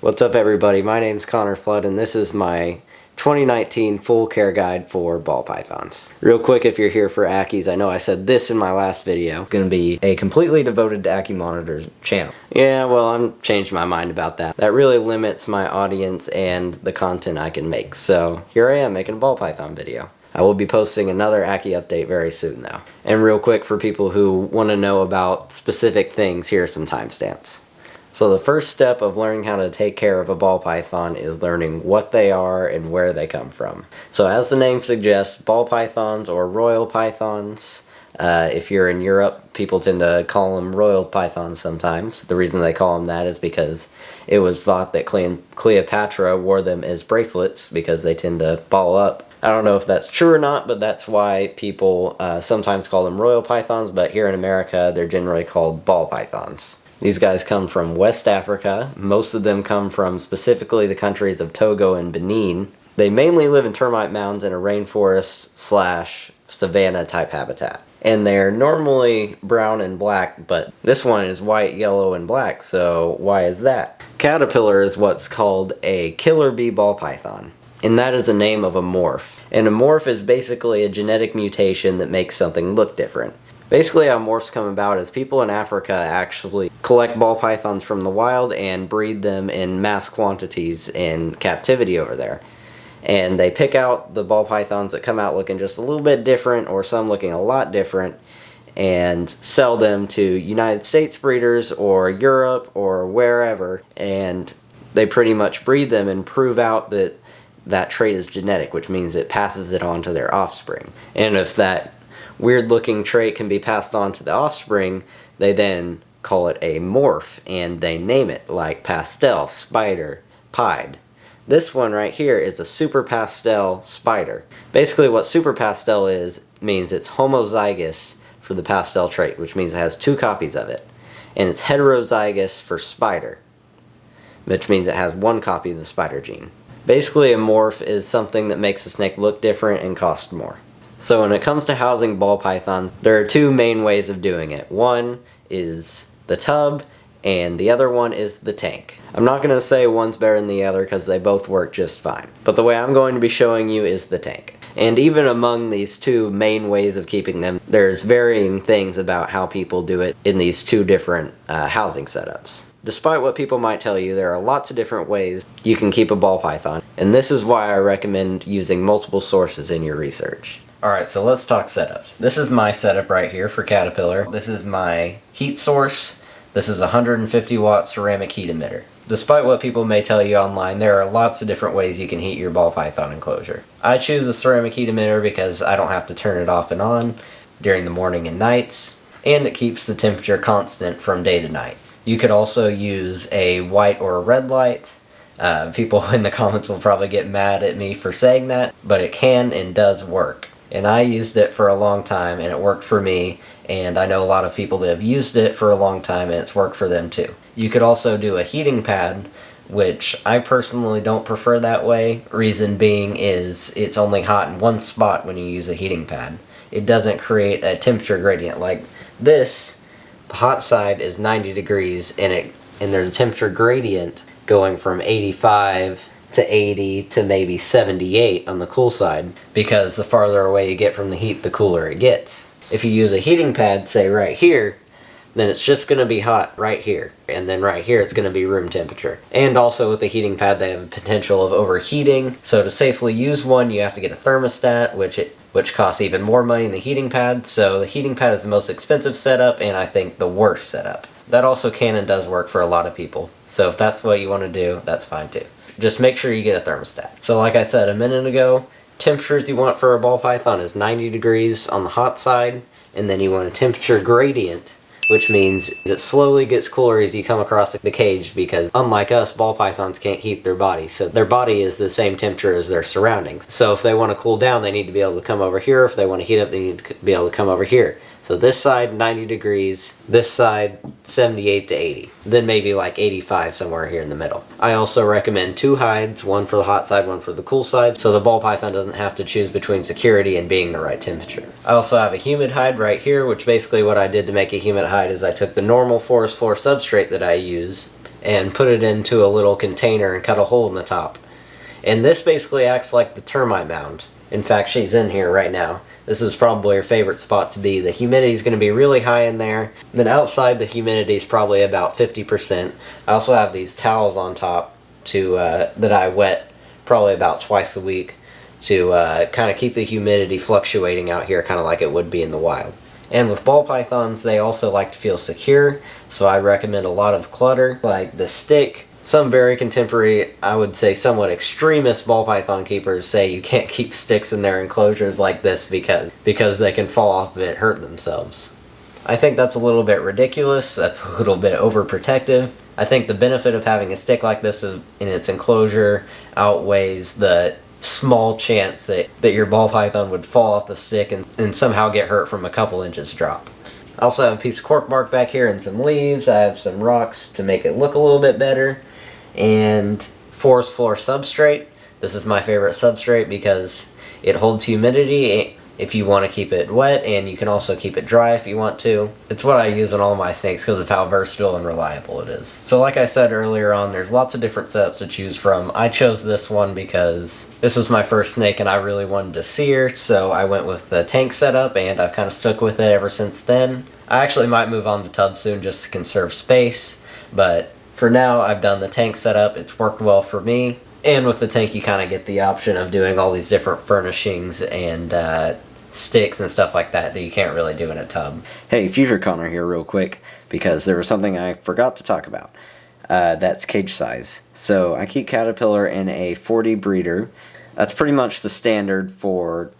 What's up everybody, my name's Connor Flood and this is my 2019 full care guide for ball pythons. Real quick, if you're here for Ackies, I know I said this in my last video. It's going to be a completely devoted to Ackie Monitor's channel. Yeah, well, I'm changing my mind about that. That really limits my audience and the content I can make. So here I am making a ball python video. I will be posting another Ackie update very soon though. And real quick, for people who want to know about specific things, here are some timestamps. So the first step of learning how to take care of a ball python is learning what they are and where they come from. So as the name suggests, ball pythons or royal pythons, if you're in Europe, people tend to call them royal pythons sometimes. The reason they call them that is because it was thought that Cleopatra wore them as bracelets because they tend to ball up. I don't know if that's true or not, but that's why people sometimes call them royal pythons, but here in America they're generally called ball pythons. These guys come from West Africa. Most of them come from specifically the countries of Togo and Benin. They mainly live in termite mounds in a rainforest / savanna type habitat. And they're normally brown and black, but this one is white, yellow, and black, so why is that? Caterpillar is what's called a killer bee ball python, and that is the name of a morph. And a morph is basically a genetic mutation that makes something look different. Basically how morphs come about is people in Africa actually collect ball pythons from the wild and breed them in mass quantities in captivity over there. And they pick out the ball pythons that come out looking just a little bit different, or some looking a lot different, and sell them to United States breeders or Europe or wherever, and they pretty much breed them and prove out that that trait is genetic, which means it passes it on to their offspring. And if that weird looking trait can be passed on to the offspring, they then call it a morph and they name it, like pastel, spider, pied. This one right here is a super pastel spider. Basically what super pastel is means it's homozygous for the pastel trait, which means it has 2 copies of it. And it's heterozygous for spider, which means it has 1 copy of the spider gene. Basically a morph is something that makes a snake look different and cost more. So when it comes to housing ball pythons, there are 2 main ways of doing it. One is the tub, and the other one is the tank. I'm not going to say one's better than the other because they both work just fine. But the way I'm going to be showing you is the tank. And even among these 2 main ways of keeping them, there's varying things about how people do it in these 2 different housing setups. Despite what people might tell you, there are lots of different ways you can keep a ball python, and this is why I recommend using multiple sources in your research. Alright, so let's talk setups. This is my setup right here for Caterpillar. This is my heat source. This is a 150 watt ceramic heat emitter. Despite what people may tell you online, there are lots of different ways you can heat your ball python enclosure. I choose a ceramic heat emitter because I don't have to turn it off and on during the morning and nights, and it keeps the temperature constant from day to night. You could also use a white or a red light. People in the comments will probably get mad at me for saying that, but it can and does work. And I used it for a long time and it worked for me, and I know a lot of people that have used it for a long time and it's worked for them too. You could also do a heating pad, which I personally don't prefer that way. Reason being is it's only hot in one spot when you use a heating pad. It doesn't create a temperature gradient like this. The hot side is 90 degrees and there's a temperature gradient going from 85 to 80 to maybe 78 on the cool side, because the farther away you get from the heat, the cooler it gets. If you use a heating pad, say right here, then it's just going to be hot right here, and then right here it's going to be room temperature. And also with the heating pad they have a potential of overheating, so to safely use one you have to get a thermostat, which costs even more money than the heating pad. So the heating pad is the most expensive setup and I think the worst setup. That also can and does work for a lot of people, so if that's what you want to do, that's fine too. Just make sure you get a thermostat. So like I said a minute ago, temperatures you want for a ball python is 90 degrees on the hot side, and then you want a temperature gradient, which means it slowly gets cooler as you come across the cage, because unlike us, ball pythons can't heat their body, so their body is the same temperature as their surroundings. So if they want to cool down, they need to be able to come over here. If they want to heat up, they need to be able to come over here. So this side 90 degrees, this side 78 to 80, then maybe like 85 somewhere here in the middle. I also recommend 2 hides, one for the hot side, one for the cool side, so the ball python doesn't have to choose between security and being the right temperature. I also have a humid hide right here, which basically what I did to make a humid hide is I took the normal forest floor substrate that I use and put it into a little container and cut a hole in the top. And this basically acts like the termite mound. In fact, she's in here right now. This is probably her favorite spot to be. The humidity is going to be really high in there. Then outside, the humidity is probably about 50%. I also have these towels on top that I wet probably about twice a week to kind of keep the humidity fluctuating out here, kind of like it would be in the wild. And with ball pythons, they also like to feel secure, so I recommend a lot of clutter, like the stick. Some very contemporary, I would say somewhat extremist ball python keepers say you can't keep sticks in their enclosures like this because they can fall off of it, hurt themselves. I think that's a little bit ridiculous, that's a little bit overprotective. I think the benefit of having a stick like this in its enclosure outweighs the small chance that your ball python would fall off the stick and somehow get hurt from a couple inches drop. I also have a piece of cork bark back here and some leaves. I have some rocks to make it look a little bit better. And forest floor substrate. This is my favorite substrate because it holds humidity if you want to keep it wet, and you can also keep it dry if you want to. It's what I use on all my snakes because of how versatile and reliable it is. So like I said earlier on, there's lots of different setups to choose from. I chose this one because this was my first snake and I really wanted to see her, so I went with the tank setup and I've kind of stuck with it ever since then. I actually might move on to tubs soon just to conserve space, but for now I've done the tank setup. It's worked well for me. And with the tank you kind of get the option of doing all these different furnishings and sticks and stuff like that you can't really do in a tub. Hey, Future Connor here real quick, because there was something I forgot to talk about. That's cage size. So I keep Caterpillar in a 40 breeder. That's pretty much the standard for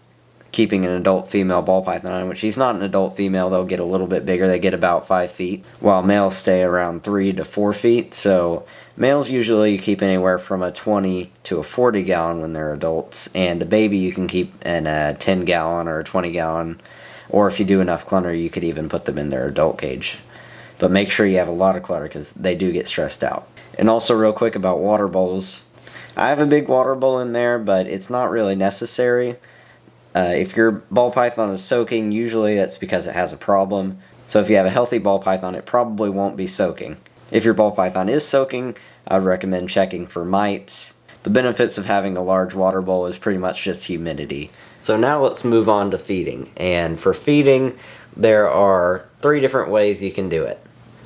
keeping an adult female ball python, which she's not an adult female. They'll get a little bit bigger. They get about 5 feet, while males stay around 3 to 4 feet. So males usually you keep anywhere from a 20 to a 40 gallon when they're adults, and a baby you can keep in a 10 gallon or a 20 gallon, or if you do enough clutter you could even put them in their adult cage. But make sure you have a lot of clutter because they do get stressed out. And also real quick about water bowls. I have a big water bowl in there, but it's not really necessary. If your ball python is soaking, usually that's because it has a problem. So if you have a healthy ball python, it probably won't be soaking. If your ball python is soaking, I would recommend checking for mites. The benefits of having a large water bowl is pretty much just humidity. So now let's move on to feeding. And for feeding, there are 3 different ways you can do it.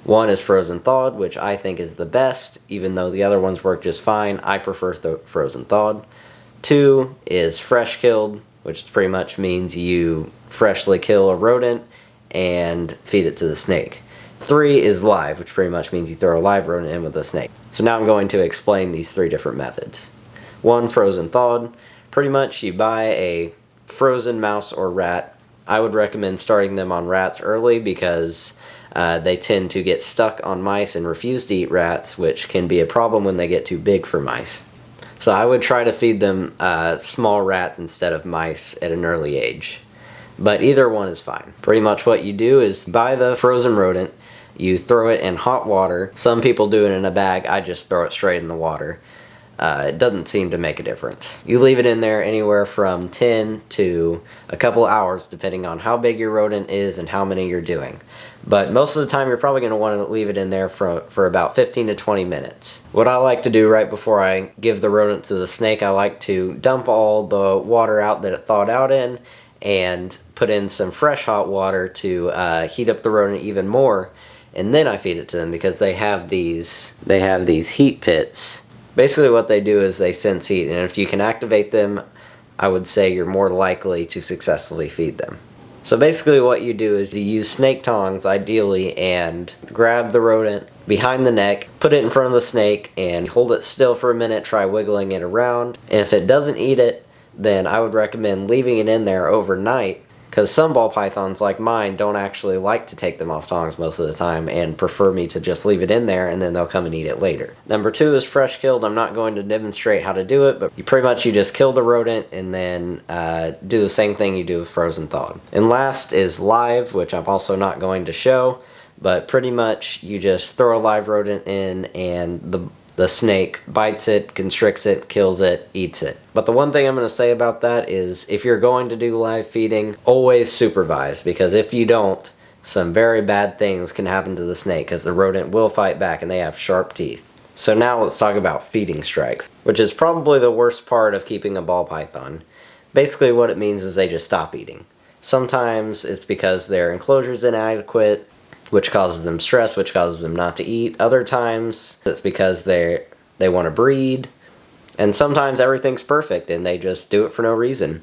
One is frozen thawed, which I think is the best, even though the other ones work just fine. I prefer frozen thawed. 2 is fresh killed, which pretty much means you freshly kill a rodent and feed it to the snake. 3 is live, which pretty much means you throw a live rodent in with the snake. So now I'm going to explain these 3 different methods. 1, frozen thawed. Pretty much you buy a frozen mouse or rat. I would recommend starting them on rats early because they tend to get stuck on mice and refuse to eat rats, which can be a problem when they get too big for mice. So I would try to feed them small rats instead of mice at an early age. But either one is fine. Pretty much what you do is buy the frozen rodent, you throw it in hot water. Some people do it in a bag, I just throw it straight in the water. It doesn't seem to make a difference. You leave it in there anywhere from 10 to a couple hours depending on how big your rodent is and how many you're doing. But most of the time you're probably going to want to leave it in there for about 15 to 20 minutes. What I like to do right before I give the rodent to the snake, I like to dump all the water out that it thawed out in and put in some fresh hot water to heat up the rodent even more, and then I feed it to them because they have these heat pits. Basically what they do is they sense heat, and if you can activate them, I would say you're more likely to successfully feed them. So basically what you do is you use snake tongs ideally and grab the rodent behind the neck, put it in front of the snake, and hold it still for a minute, try wiggling it around. And if it doesn't eat it, then I would recommend leaving it in there overnight, because some ball pythons like mine don't actually like to take them off tongs most of the time and prefer me to just leave it in there and then they'll come and eat it later. Number 2 is fresh killed. I'm not going to demonstrate how to do it, but you just kill the rodent and then do the same thing you do with frozen thawed. And last is live, which I'm also not going to show, but pretty much you just throw a live rodent in and the snake bites it, constricts it, kills it, eats it. But the one thing I'm going to say about that is if you're going to do live feeding, always supervise, because if you don't, some very bad things can happen to the snake because the rodent will fight back and they have sharp teeth. So now let's talk about feeding strikes, which is probably the worst part of keeping a ball python. Basically what it means is they just stop eating. Sometimes it's because their enclosure's inadequate, which causes them stress, which causes them not to eat. Other times it's because they want to breed. And sometimes everything's perfect and they just do it for no reason.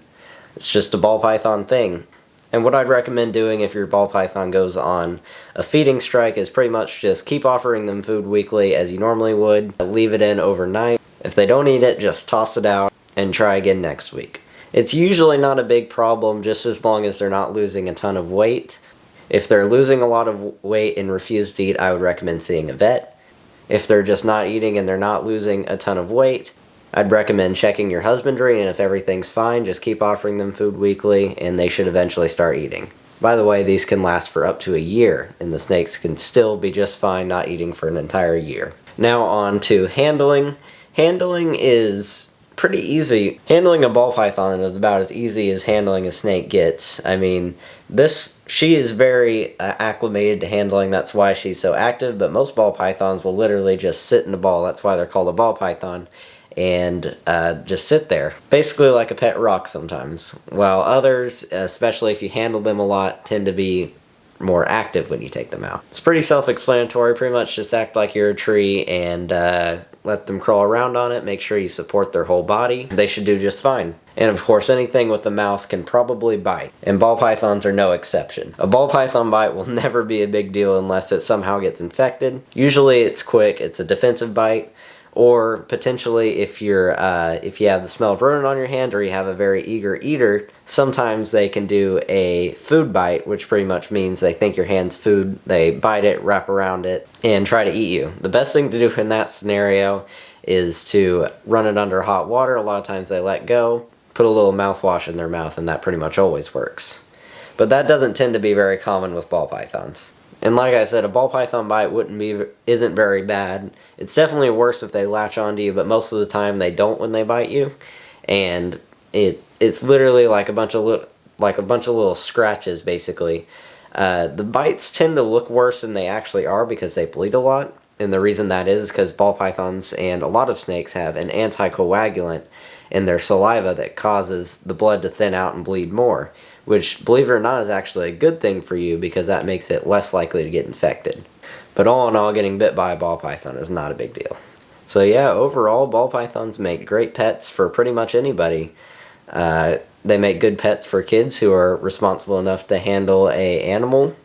It's just a ball python thing. And what I'd recommend doing if your ball python goes on a feeding strike is pretty much just keep offering them food weekly as you normally would. Leave it in overnight. If they don't eat it, just toss it out and try again next week. It's usually not a big problem just as long as they're not losing a ton of weight. If they're losing a lot of weight and refuse to eat, I would recommend seeing a vet. If they're just not eating and they're not losing a ton of weight, I'd recommend checking your husbandry, and if everything's fine, just keep offering them food weekly, and they should eventually start eating. By the way, these can last for up to a year, and the snakes can still be just fine not eating for an entire year. Now on to handling. Handling is pretty easy. Handling a ball python is about as easy as handling a snake gets. I mean, she is very acclimated to handling, that's why she's so active, but most ball pythons will literally just sit in a ball, that's why they're called a ball python, and just sit there. Basically like a pet rock sometimes. While others, especially if you handle them a lot, tend to be more active when you take them out. It's pretty self-explanatory, pretty much just act like you're a tree and let them crawl around on it, make sure you support their whole body. They should do just fine. And of course anything with a mouth can probably bite, and ball pythons are no exception. A ball python bite will never be a big deal unless it somehow gets infected. Usually it's quick, it's a defensive bite, or potentially if you have the smell of rodent on your hand or you have a very eager eater, sometimes they can do a food bite, which pretty much means they think your hand's food, they bite it, wrap around it, and try to eat you. The best thing to do in that scenario is to run it under hot water. A lot of times they let go, put a little mouthwash in their mouth, and that pretty much always works. But that doesn't tend to be very common with ball pythons. And like I said, a ball python bite isn't very bad. It's definitely worse if they latch onto you, but most of the time they don't when they bite you. And it's literally like a bunch of little scratches basically. The bites tend to look worse than they actually are because they bleed a lot. And the reason that is because ball pythons and a lot of snakes have an anticoagulant in their saliva that causes the blood to thin out and bleed more, which, believe it or not, is actually a good thing for you because that makes it less likely to get infected. But all in all, getting bit by a ball python is not a big deal. So yeah, overall, ball pythons make great pets for pretty much anybody. They make good pets for kids who are responsible enough to handle an animal.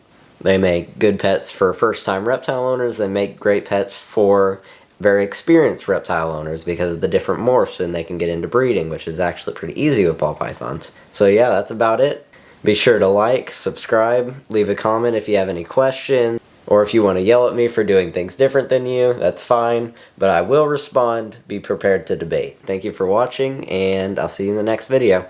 They make good pets for first-time reptile owners. They make great pets for very experienced reptile owners because of the different morphs, and they can get into breeding, which is actually pretty easy with ball pythons. So yeah, that's about it. Be sure to like, subscribe, leave a comment if you have any questions, or if you want to yell at me for doing things different than you, that's fine, but I will respond. Be prepared to debate. Thank you for watching, and I'll see you in the next video.